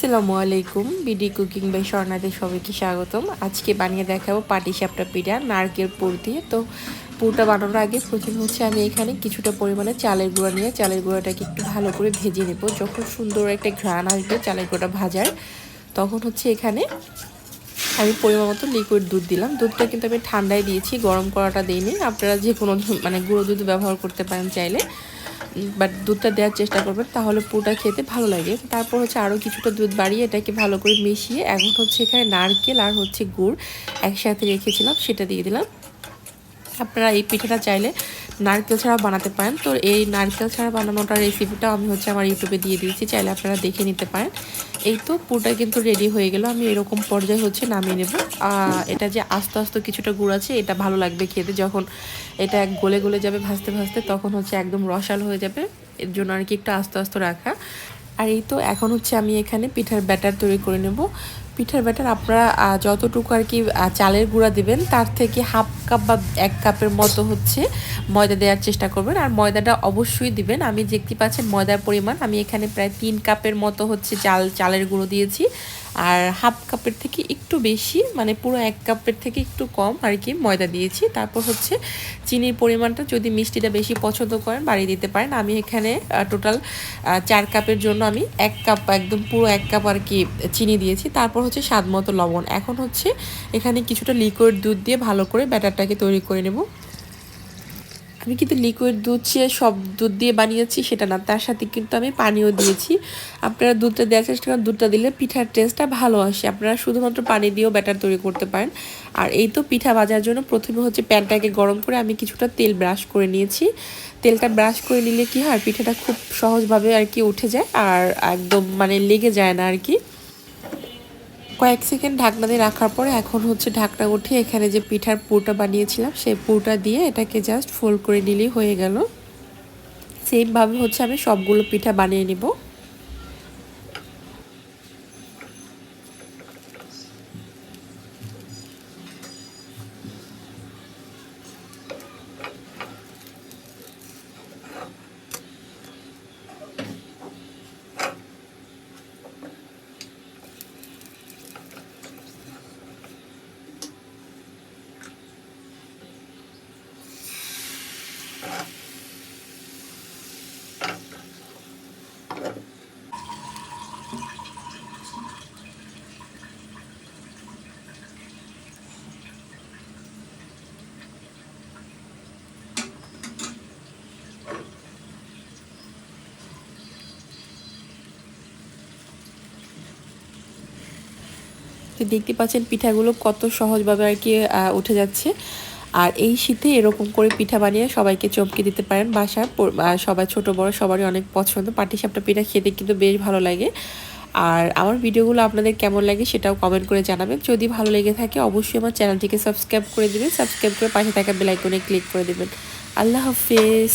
আসসালামু আলাইকুম। BD cooking by স্বর্ণাতে সবাইকে স্বাগতম। আজকে বানিয়ে দেখাবো পাটিসাপটা পিঠা নারকেল পুর দিয়ে। তো পুরটা বানানোর আগে প্রথমে হচ্ছে আমি এখানে কিছুটা পরিমাণে চালের গুঁড়া নিয়ে চালের গুঁড়াটাকে একটু ভালো করে ভেজে নেব। যখন সুন্দর একটা ঘ্রাণ আসবে চালের গুঁড়াটা ভাজার, তখন হচ্ছে এখানে আমি পরিমাণ মতো লিকুইড দুধ দিলাম। দুধটা কিন্তু আমি ঠান্ডায় দিয়েছি, গরম করাটা দিইনি। আপনারা যে কোনো মানে গুঁড়ো দুধ ব্যবহার করতে পারেন চাইলে, বাট দুধটা দেওয়ার চেষ্টা করবেন, তাহলে পুরোটা খেতে ভালো লাগে। তারপর হচ্ছে আরও কিছুটা দুধ বাড়িয়ে এটাকে ভালো করে মিশিয়ে এখন হচ্ছে এখানে নারকেল আর হচ্ছে গুড় একসাথে রেখেছিলাম, সেটা দিয়ে দিলাম। আপনারা এই পিঠাটা চাইলে নারকেল ছাড়াও বানাতে পারেন। তো এই নারকেল ছাড়া বানানোটার রেসিপিটা আমি হচ্ছে আমার ইউটিউবে দিয়ে দিয়েছি, চাইলে আপনারা দেখে নিতে পারেন। এই তো পুরটা কিন্তু রেডি হয়ে গেল। আমি এরকম পর্যায়ে হচ্ছে নামিয়ে নেব। এটা যে আস্তে আস্তে কিছুটা গুড় আছে, এটা ভালো লাগবে খেতে। যখন এটা গলে গলে যাবে ভাজতে ভাজতে, তখন হচ্ছে একদম রসালো হয়ে যাবে। এর জন্য আর কি একটু আস্তে আস্তে রাখা। আর এই তো এখন হচ্ছে আমি এখানে পিঠার ব্যাটার তৈরি করে নেব। পিঠার ব্যাটার আপনারা যতটুকু আর কি চালের গুঁড়া দেবেন, তার থেকে হাফ কাপ বা 1 কাপের মতো হচ্ছে ময়দা দেওয়ার চেষ্টা করবেন। আর ময়দাটা অবশ্যই দিবেন। আমি দেখতে পাচ্ছেন ময়দার পরিমাণ আমি এখানে প্রায় 3 কাপের মতো হচ্ছে চালের গুঁড়ো দিয়েছি। আর হাফ কাপের থেকে একটু বেশি, মানে পুরো 1 কাপের থেকে একটু কম আর কি ময়দা দিয়েছি। তারপর হচ্ছে চিনির পরিমাণটা যদি মিষ্টিটা বেশি পছন্দ করেন বাড়িয়ে দিতে পারেন। আমি এখানে টোটাল 4 কাপের জন্য আমি 1 কাপ, একদম পুরো 1 কাপ আর কি চিনি দিয়েছি। তারপর হচ্ছে স্বাদ মতো লবণ। এখন হচ্ছে এখানে কিছুটা লিকুইড দুধ দিয়ে ভালো করে ব্যাটারটাকে তৈরি করে নেব। আমি কিন্তু লিকুইড দুধ সব দুধ দিয়ে বানিয়েছি সেটা না, তার সাথে কিন্তু আমি পানিও দিয়েছি। আপনারা দুধটা দেওয়ার চেষ্টা করেন, দুধটা দিলে পিঠার টেস্টটা ভালো আসে। আপনারা শুধুমাত্র পানি দিয়েও ব্যাটার তৈরি করতে পারেন। আর এই তো পিঠা ভাজার জন্য প্রথমে হচ্ছে প্যানটাকে গরম করে আমি কিছুটা তেল ব্রাশ করে নিয়েছি। তেলটা ব্রাশ করে নিলে কি হয়, পিঠাটা খুব সহজভাবে আর কি উঠে যায়, আর একদম মানে লেগে যায় না আর কি। কয়েক সেকেন্ড ঢাকনা দিয়ে রাখার পরে এখন হচ্ছে ঢাকনা উঠিয়ে এখানে যে পিঠার পুরটা বানিয়েছিলাম সেই পুরটা দিয়ে এটাকে জাস্ট ফোল্ড করে নিলেই হয়ে গেল। সেমভাবে হচ্ছে আমি সবগুলো পিঠা বানিয়ে নিব। তো দেখতে পাচ্ছেন পিঠাগুলো কত সহজভাবে আর কি উঠে যাচ্ছে। আর এই শীতে এরকম করে পিঠা বানিয়ে সবাইকে চমকে দিতে পারেন। বাসায় সবাই ছোট বড় সবারই অনেক পছন্দ। পাটিসাপটা পিঠা খেতে কিন্তু বেশ ভালো লাগে। আর আমার ভিডিওগুলো আপনাদের কেমন লাগে সেটাও কমেন্ট করে জানাবেন। যদি ভালো লেগে থাকে অবশ্যই আমার চ্যানেলটিকে সাবস্ক্রাইব করে দেবেন। সাবস্ক্রাইব করে পাশে থাকা বেল আইকনে ক্লিক করে দেবেন। আল্লাহ হাফেজ।